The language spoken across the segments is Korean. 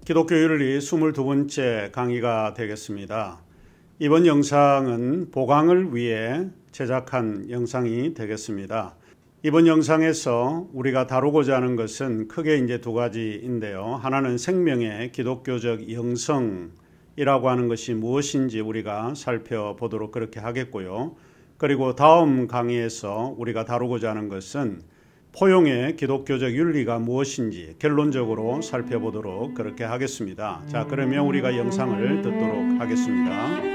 기독교 윤리 22번째 강의가 되겠습니다. 이번 영상은 보강을 위해 제작한 영상이 되겠습니다. 이번 영상에서 우리가 다루고자 하는 것은 크게 이제 두 가지인데요. 하나는 생명의 기독교적 영성이라고 하는 것이 무엇인지 우리가 살펴보도록 그렇게 하겠고요. 그리고 다음 강의에서 우리가 다루고자 하는 것은 포용의 기독교적 윤리가 무엇인지 결론적으로 살펴보도록 그렇게 하겠습니다. 자, 그러면 우리가 영상을 듣도록 하겠습니다.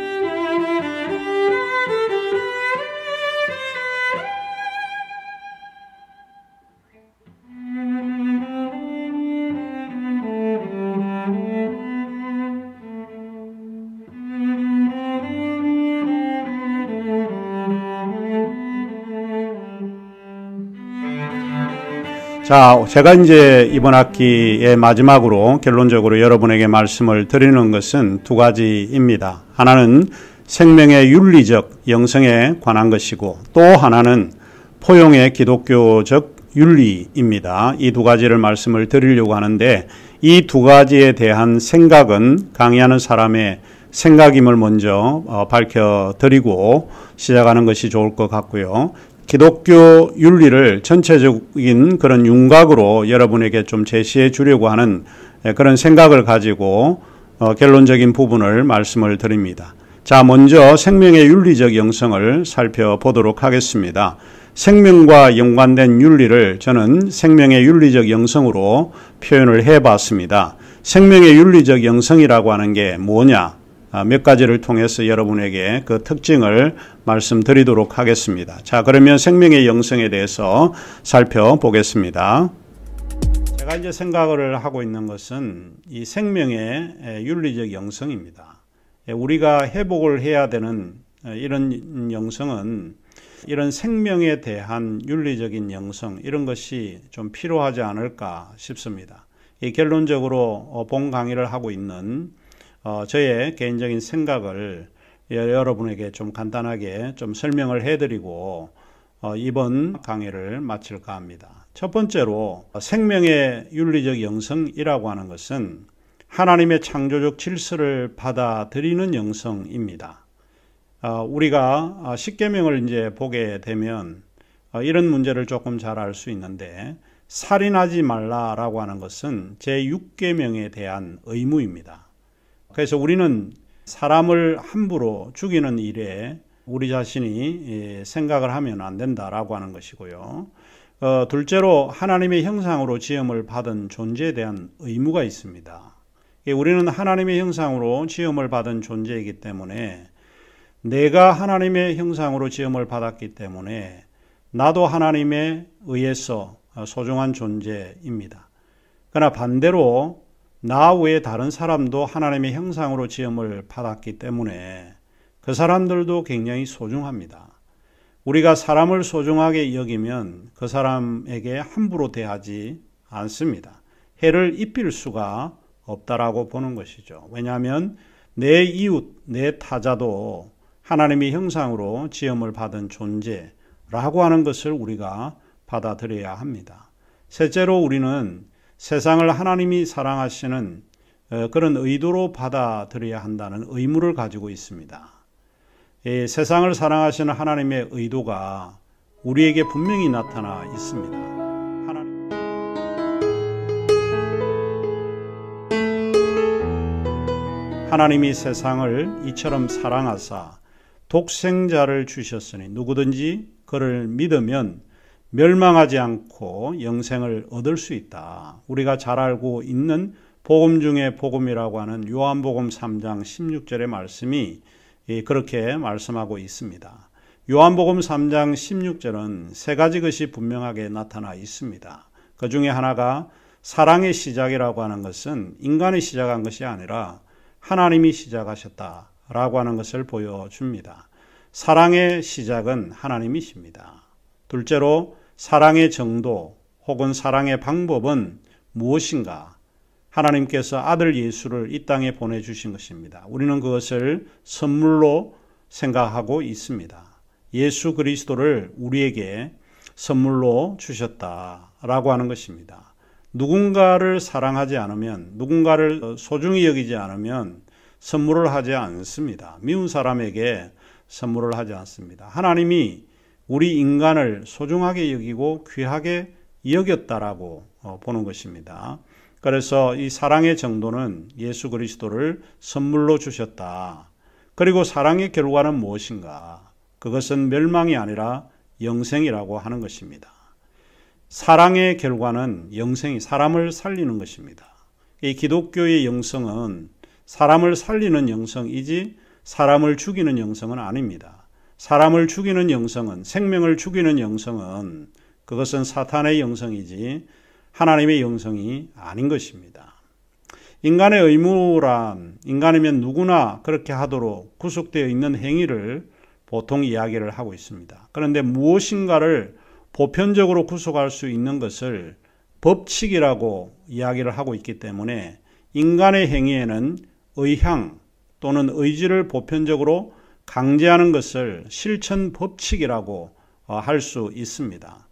자, 제가 이제 이번 학기의 마지막으로 결론적으로 여러분에게 말씀을 드리는 것은 두 가지입니다. 하나는 생명의 윤리적 영성에 관한 것이고 또 하나는 포용의 기독교적 윤리입니다. 이 두 가지를 말씀을 드리려고 하는데 이 두 가지에 대한 생각은 강의하는 사람의 생각임을 먼저 밝혀드리고 시작하는 것이 좋을 것 같고요. 기독교 윤리를 전체적인 그런 윤곽으로 여러분에게 좀 제시해 주려고 하는 그런 생각을 가지고 결론적인 부분을 말씀을 드립니다. 자, 먼저 생명의 윤리적 영성을 살펴보도록 하겠습니다. 생명과 연관된 윤리를 저는 생명의 윤리적 영성으로 표현을 해봤습니다. 생명의 윤리적 영성이라고 하는 게 뭐냐? 몇 가지를 통해서 여러분에게 그 특징을 말씀드리도록 하겠습니다. 자, 그러면 생명의 영성에 대해서 살펴보겠습니다. 제가 이제 생각을 하고 있는 것은 이 생명의 윤리적 영성입니다. 우리가 회복을 해야 되는 이런 영성은 이런 생명에 대한 윤리적인 영성, 이런 것이 좀 필요하지 않을까 싶습니다. 이 결론적으로 본 강의를 하고 있는 저의 개인적인 생각을 여러분에게 좀 간단하게 좀 설명을 해드리고 이번 강의를 마칠까 합니다. 첫 번째로 생명의 윤리적 영성이라고 하는 것은 하나님의 창조적 질서를 받아들이는 영성입니다. 우리가 십계명을 이제 보게 되면 이런 문제를 조금 잘 알 수 있는데 살인하지 말라라고 하는 것은 제6계명에 대한 의무입니다. 그래서 우리는 사람을 함부로 죽이는 일에 우리 자신이 생각을 하면 안 된다라고 하는 것이고요. 둘째로 하나님의 형상으로 지음을 받은 존재에 대한 의무가 있습니다. 우리는 하나님의 형상으로 지음을 받은 존재이기 때문에 내가 하나님의 형상으로 지음을 받았기 때문에 나도 하나님에 의해서 소중한 존재입니다. 그러나 반대로 나 외에 다른 사람도 하나님의 형상으로 지음을 받았기 때문에 그 사람들도 굉장히 소중합니다. 우리가 사람을 소중하게 여기면 그 사람에게 함부로 대하지 않습니다. 해를 입힐 수가 없다라고 보는 것이죠. 왜냐하면 내 이웃, 내 타자도 하나님의 형상으로 지음을 받은 존재라고 하는 것을 우리가 받아들여야 합니다. 셋째로 우리는 세상을 하나님이 사랑하시는 그런 의도로 받아들여야 한다는 의무를 가지고 있습니다. 세상을 사랑하시는 하나님의 의도가 우리에게 분명히 나타나 있습니다. 하나님이 세상을 이처럼 사랑하사 독생자를 주셨으니 누구든지 그를 믿으면 멸망하지 않고 영생을 얻을 수 있다. 우리가 잘 알고 있는 복음 중에 복음이라고 하는 요한복음 3장 16절의 말씀이 그렇게 말씀하고 있습니다. 요한복음 3장 16절은 세 가지 것이 분명하게 나타나 있습니다. 그 중에 하나가 사랑의 시작이라고 하는 것은 인간이 시작한 것이 아니라 하나님이 시작하셨다라고 하는 것을 보여줍니다. 사랑의 시작은 하나님이십니다. 둘째로 사랑의 정도 혹은 사랑의 방법은 무엇인가? 하나님께서 아들 예수를 이 땅에 보내주신 것입니다. 우리는 그것을 선물로 생각하고 있습니다. 예수 그리스도를 우리에게 선물로 주셨다라고 하는 것입니다. 누군가를 사랑하지 않으면, 누군가를 소중히 여기지 않으면 선물을 하지 않습니다. 미운 사람에게 선물을 하지 않습니다. 하나님이 우리 인간을 소중하게 여기고 귀하게 여겼다라고 보는 것입니다. 그래서 이 사랑의 정도는 예수 그리스도를 선물로 주셨다. 그리고 사랑의 결과는 무엇인가? 그것은 멸망이 아니라 영생이라고 하는 것입니다. 사랑의 결과는 영생이 사람을 살리는 것입니다. 이 기독교의 영성은 사람을 살리는 영성이지 사람을 죽이는 영성은 아닙니다. 사람을 죽이는 영성은, 생명을 죽이는 영성은 그것은 사탄의 영성이지 하나님의 영성이 아닌 것입니다. 인간의 의무란, 인간이면 누구나 그렇게 하도록 구속되어 있는 행위를 보통 이야기를 하고 있습니다. 그런데 무엇인가를 보편적으로 구속할 수 있는 것을 법칙이라고 이야기를 하고 있기 때문에 인간의 행위에는 의향 또는 의지를 보편적으로 강제하는 것을 실천 법칙이라고 할 수 있습니다.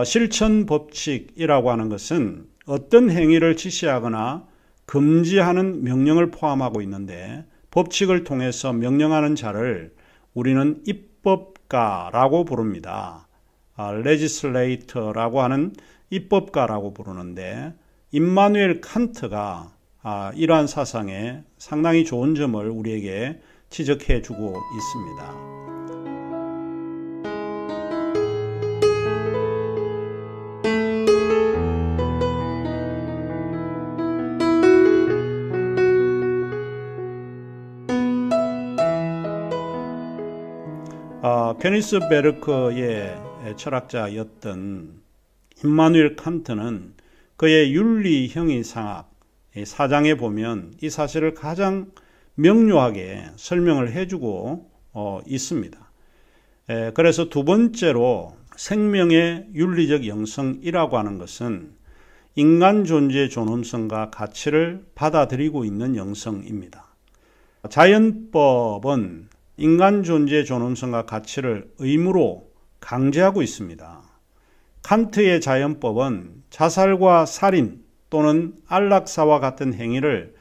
실천 법칙이라고 하는 것은 어떤 행위를 지시하거나 금지하는 명령을 포함하고 있는데 법칙을 통해서 명령하는 자를 우리는 입법가라고 부릅니다. 레지슬레이터라고 하는 입법가라고 부르는데 임마누엘 칸트가 이러한 사상에 상당히 좋은 점을 우리에게 지적해 주고 있습니다. 케니스 베르크의 철학자였던 임마누엘 칸트는 그의 윤리형이상학 4장에 보면 이 사실을 가장 명료하게 설명을 해주고 있습니다. 그래서 두 번째로 생명의 윤리적 영성이라고 하는 것은 인간 존재의 존엄성과 가치를 받아들이고 있는 영성입니다. 자연법은 인간 존재의 존엄성과 가치를 의무로 강제하고 있습니다. 칸트의 자연법은 자살과 살인 또는 안락사와 같은 행위를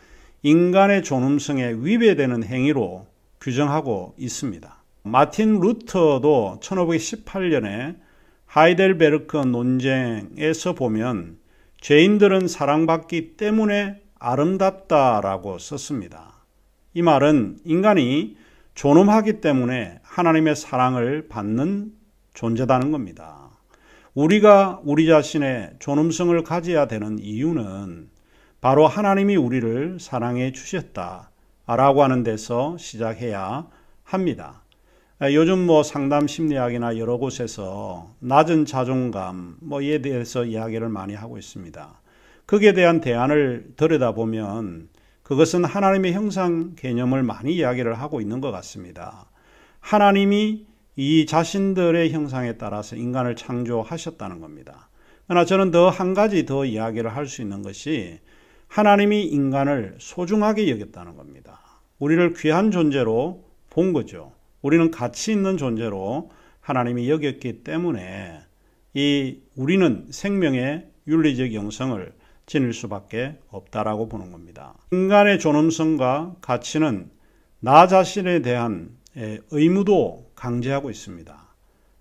인간의 존엄성에 위배되는 행위로 규정하고 있습니다. 마틴 루터도 1518년에 하이델베르크 논쟁에서 보면 죄인들은 사랑받기 때문에 아름답다라고 썼습니다. 이 말은 인간이 존엄하기 때문에 하나님의 사랑을 받는 존재다는 겁니다. 우리가 우리 자신의 존엄성을 가져야 되는 이유는 바로 하나님이 우리를 사랑해 주셨다라고 하는 데서 시작해야 합니다. 요즘 상담 심리학이나 여러 곳에서 낮은 자존감 이에 대해서 이야기를 많이 하고 있습니다. 거기에 대한 대안을 들여다보면 그것은 하나님의 형상 개념을 많이 이야기를 하고 있는 것 같습니다. 하나님이 이 자신들의 형상에 따라서 인간을 창조하셨다는 겁니다. 그러나 저는 한 가지 더 이야기를 할 수 있는 것이 하나님이 인간을 소중하게 여겼다는 겁니다. 우리를 귀한 존재로 본 거죠. 우리는 가치 있는 존재로 하나님이 여겼기 때문에 우리는 생명의 윤리적 영성을 지닐 수밖에 없다라고 보는 겁니다. 인간의 존엄성과 가치는 나 자신에 대한 의무도 강제하고 있습니다.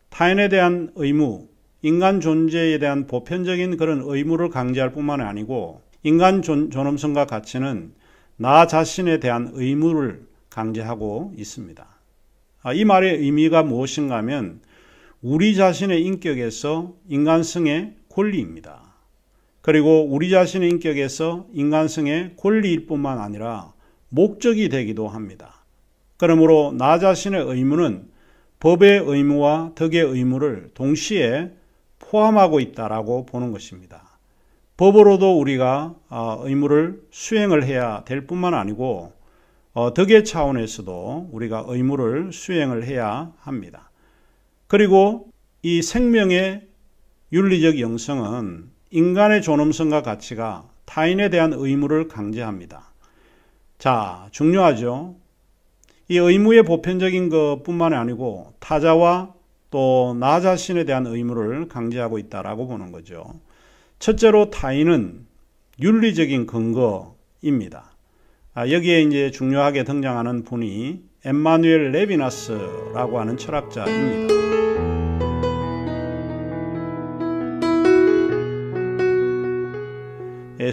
타인에 대한 의무, 인간 존재에 대한 보편적인 그런 의무를 강제할 뿐만 아니고 인간 존엄성과 가치는 나 자신에 대한 의무를 강제하고 있습니다. 이 말의 의미가 무엇인가 하면 우리 자신의 인격에서 인간성의 권리입니다. 그리고 우리 자신의 인격에서 인간성의 권리일 뿐만 아니라 목적이 되기도 합니다. 그러므로 나 자신의 의무는 법의 의무와 덕의 의무를 동시에 포함하고 있다라고 보는 것입니다. 법으로도 우리가 의무를 수행을 해야 될 뿐만 아니고 덕의 차원에서도 우리가 의무를 수행을 해야 합니다. 그리고 이 생명의 윤리적 영성은 인간의 존엄성과 가치가 타인에 대한 의무를 강제합니다. 자, 중요하죠. 이 의무의 보편적인 것뿐만 아니고 타자와 또 나 자신에 대한 의무를 강제하고 있다라고 보는 거죠. 첫째로 타인은 윤리적인 근거입니다. 여기에 이제 중요하게 등장하는 분이 엠마누엘 레비나스라고 하는 철학자입니다.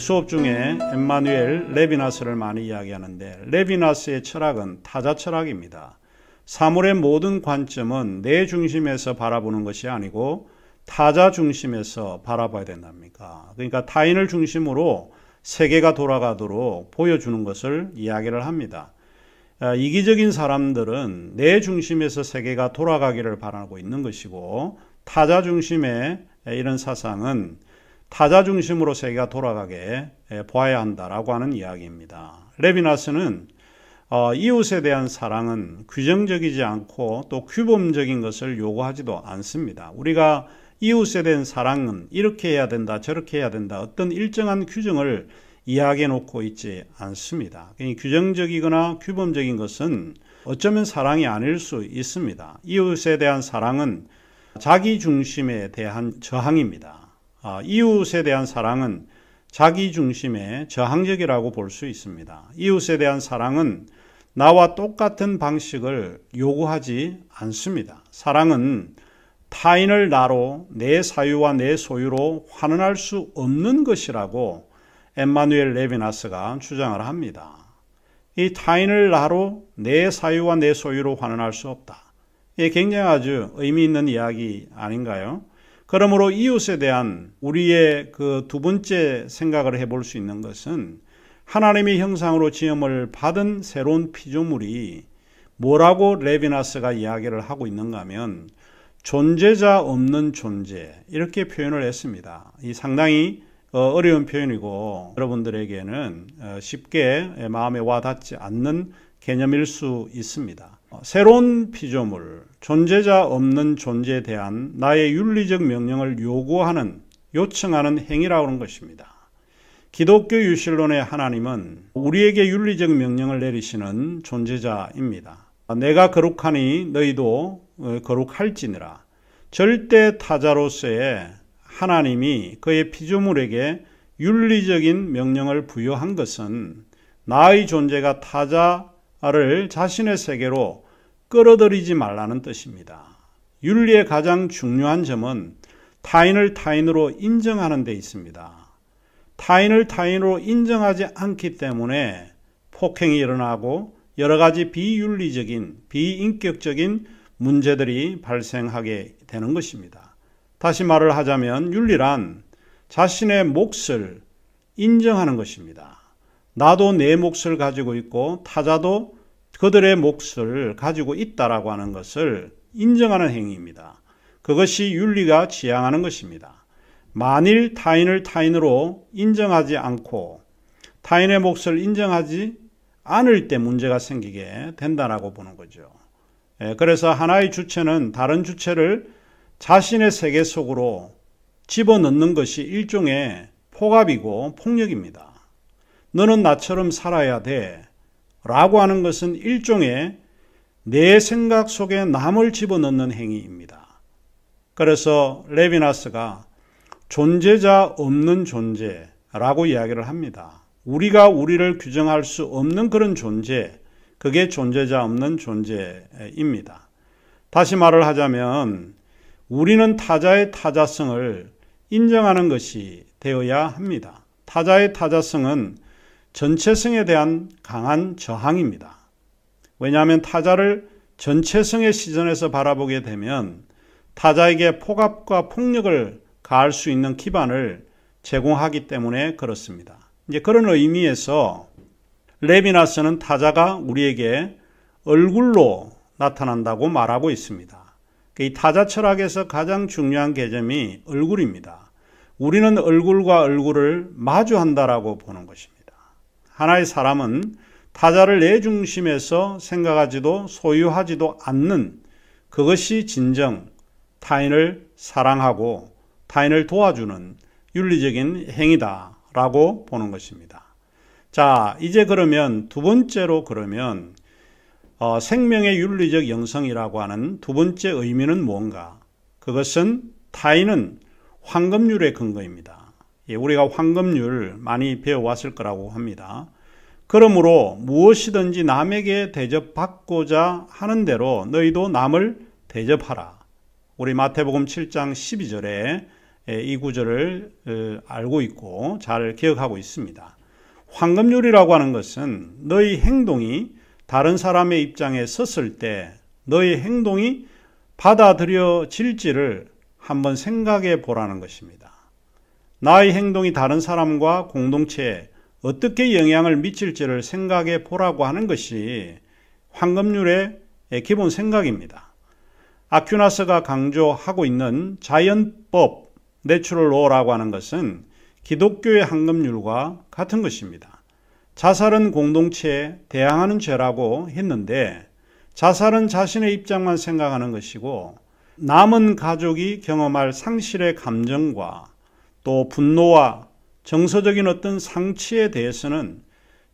수업 중에 엠마누엘 레비나스를 많이 이야기하는데, 레비나스의 철학은 타자 철학입니다. 사물의 모든 관점은 내 중심에서 바라보는 것이 아니고 타자 중심에서 바라봐야 된답니까? 그러니까 타인을 중심으로 세계가 돌아가도록 보여주는 것을 이야기를 합니다. 이기적인 사람들은 내 중심에서 세계가 돌아가기를 바라고 있는 것이고, 타자 중심의 이런 사상은 타자 중심으로 세계가 돌아가게 보아야 한다라고 하는 이야기입니다. 레비나스는 이웃에 대한 사랑은 규정적이지 않고 또 규범적인 것을 요구하지도 않습니다. 우리가 이웃에 대한 사랑은 이렇게 해야 된다, 저렇게 해야 된다, 어떤 일정한 규정을 이야기해 놓고 있지 않습니다. 규정적이거나 규범적인 것은 어쩌면 사랑이 아닐 수 있습니다. 이웃에 대한 사랑은 자기 중심에 대한 저항입니다. 이웃에 대한 사랑은 자기 중심의 저항적이라고 볼 수 있습니다. 이웃에 대한 사랑은 나와 똑같은 방식을 요구하지 않습니다. 사랑은 타인을 나로 내 사유와 내 소유로 환원할 수 없는 것이라고 엠마누엘 레비나스가 주장을 합니다. 이 타인을 나로 내 사유와 내 소유로 환원할 수 없다. 이게 굉장히 아주 의미 있는 이야기 아닌가요? 그러므로 이웃에 대한 우리의 그 두 번째 생각을 해볼 수 있는 것은, 하나님의 형상으로 지음을 받은 새로운 피조물이 뭐라고 레비나스가 이야기를 하고 있는가 하면 존재자 없는 존재, 이렇게 표현을 했습니다. 이 상당히 어려운 표현이고 여러분들에게는 쉽게 마음에 와닿지 않는 개념일 수 있습니다. 새로운 피조물, 존재자 없는 존재에 대한 나의 윤리적 명령을 요청하는 행위라고 하는 것입니다. 기독교 유실론의 하나님은 우리에게 윤리적 명령을 내리시는 존재자입니다. 내가 거룩하니 너희도 거룩할지니라. 절대 타자로서의 하나님이 그의 피조물에게 윤리적인 명령을 부여한 것은 나의 존재가 타자를 자신의 세계로 끌어들이지 말라는 뜻입니다. 윤리의 가장 중요한 점은 타인을 타인으로 인정하는 데 있습니다. 타인을 타인으로 인정하지 않기 때문에 폭행이 일어나고 여러 가지 비윤리적인, 비인격적인 문제들이 발생하게 되는 것입니다. 다시 말을 하자면 윤리란 자신의 몫을 인정하는 것입니다. 나도 내 몫을 가지고 있고 타자도 그들의 몫을 가지고 있다라고 하는 것을 인정하는 행위입니다. 그것이 윤리가 지향하는 것입니다. 만일 타인을 타인으로 인정하지 않고 타인의 몫을 인정하지 않을 때 문제가 생기게 된다라고 보는 거죠. 그래서 하나의 주체는 다른 주체를 자신의 세계 속으로 집어넣는 것이 일종의 폭압이고 폭력입니다. 너는 나처럼 살아야 돼 라고 하는 것은 일종의 내 생각 속에 남을 집어넣는 행위입니다. 그래서 레비나스가 존재자 없는 존재라고 이야기를 합니다. 우리가 우리를 규정할 수 없는 그런 존재, 그게 존재자 없는 존재입니다. 다시 말을 하자면 우리는 타자의 타자성을 인정하는 것이 되어야 합니다. 타자의 타자성은 전체성에 대한 강한 저항입니다. 왜냐하면 타자를 전체성의 시선에서 바라보게 되면 타자에게 폭압과 폭력을 가할 수 있는 기반을 제공하기 때문에 그렇습니다. 이제 그런 의미에서 레비나스는 타자가 우리에게 얼굴로 나타난다고 말하고 있습니다. 이 타자 철학에서 가장 중요한 개념이 얼굴입니다. 우리는 얼굴과 얼굴을 마주한다라고 보는 것입니다. 하나의 사람은 타자를 내 중심에서 생각하지도 소유하지도 않는, 그것이 진정 타인을 사랑하고 타인을 도와주는 윤리적인 행위다라고 보는 것입니다. 자, 이제 그러면 두 번째로 생명의 윤리적 영성이라고 하는 두 번째 의미는 뭔가? 그것은 타인은 황금률의 근거입니다. 우리가 황금률 많이 배워왔을 거라고 합니다. 그러므로 무엇이든지 남에게 대접받고자 하는 대로 너희도 남을 대접하라. 우리 마태복음 7장 12절에 이 구절을 알고 있고 잘 기억하고 있습니다. 황금률이라고 하는 것은 너희 행동이 다른 사람의 입장에 섰을 때 너희 행동이 받아들여질지를 한번 생각해 보라는 것입니다. 나의 행동이 다른 사람과 공동체에 어떻게 영향을 미칠지를 생각해 보라고 하는 것이 황금률의 기본 생각입니다. 아퀴나스가 강조하고 있는 자연법, 내추럴 로라고 하는 것은 기독교의 황금률과 같은 것입니다. 자살은 공동체에 대항하는 죄라고 했는데 자살은 자신의 입장만 생각하는 것이고 남은 가족이 경험할 상실의 감정과 또 분노와 정서적인 어떤 상처에 대해서는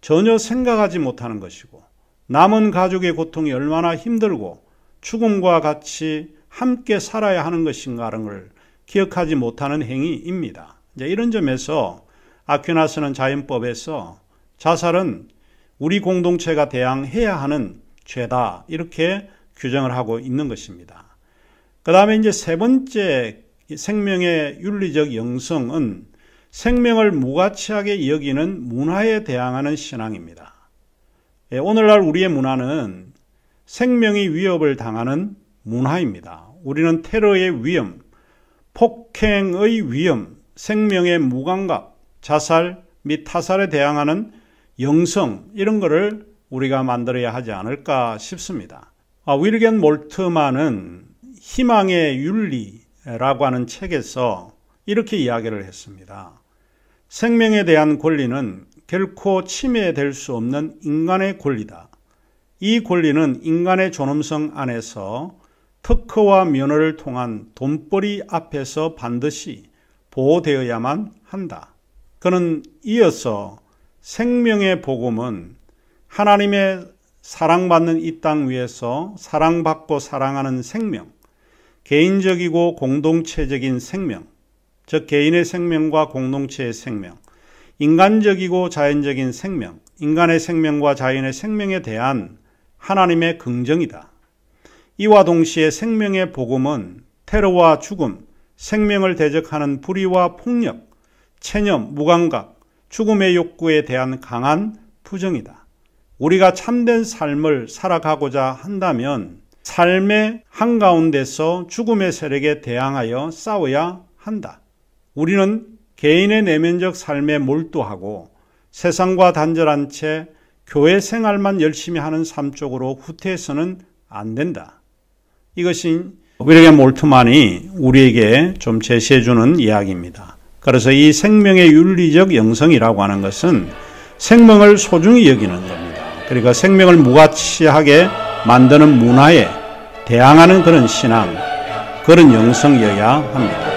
전혀 생각하지 못하는 것이고 남은 가족의 고통이 얼마나 힘들고 죽음과 같이 함께 살아야 하는 것인가라는 걸 기억하지 못하는 행위입니다. 이제 이런 점에서 아퀴나스는 자연법에서 자살은 우리 공동체가 대항해야 하는 죄다 이렇게 규정을 하고 있는 것입니다. 그 다음에 이제 세 번째 생명의 윤리적 영성은 생명을 무가치하게 여기는 문화에 대항하는 신앙입니다. 오늘날 우리의 문화는 생명이 위협을 당하는 문화입니다. 우리는 테러의 위험, 폭행의 위험, 생명의 무감각, 자살 및 타살에 대항하는 영성 이런 거를 우리가 만들어야 하지 않을까 싶습니다. 윌겐 몰트만은 희망의 윤리라고 하는 책에서 이렇게 이야기를 했습니다. 생명에 대한 권리는 결코 침해될 수 없는 인간의 권리다. 이 권리는 인간의 존엄성 안에서 특허와 면허를 통한 돈벌이 앞에서 반드시 보호되어야만 한다. 그는 이어서 생명의 복음은 하나님의 사랑받는 이 땅 위에서 사랑받고 사랑하는 생명, 개인적이고 공동체적인 생명, 즉 개인의 생명과 공동체의 생명, 인간적이고 자연적인 생명, 인간의 생명과 자연의 생명에 대한 하나님의 긍정이다. 이와 동시에 생명의 복음은 테러와 죽음, 생명을 대적하는 불의와 폭력, 체념, 무감각, 죽음의 욕구에 대한 강한 부정이다. 우리가 참된 삶을 살아가고자 한다면 삶의 한가운데서 죽음의 세력에 대항하여 싸워야 한다. 우리는 개인의 내면적 삶에 몰두하고 세상과 단절한 채 교회 생활만 열심히 하는 삶 쪽으로 후퇴해서는 안 된다. 이것이 윌겐 몰트만이 우리에게 좀 제시해 주는 이야기입니다. 그래서 이 생명의 윤리적 영성이라고 하는 것은 생명을 소중히 여기는 겁니다. 그러니까 생명을 무가치하게 만드는 문화에 대항하는 그런 신앙, 그런 영성이어야 합니다.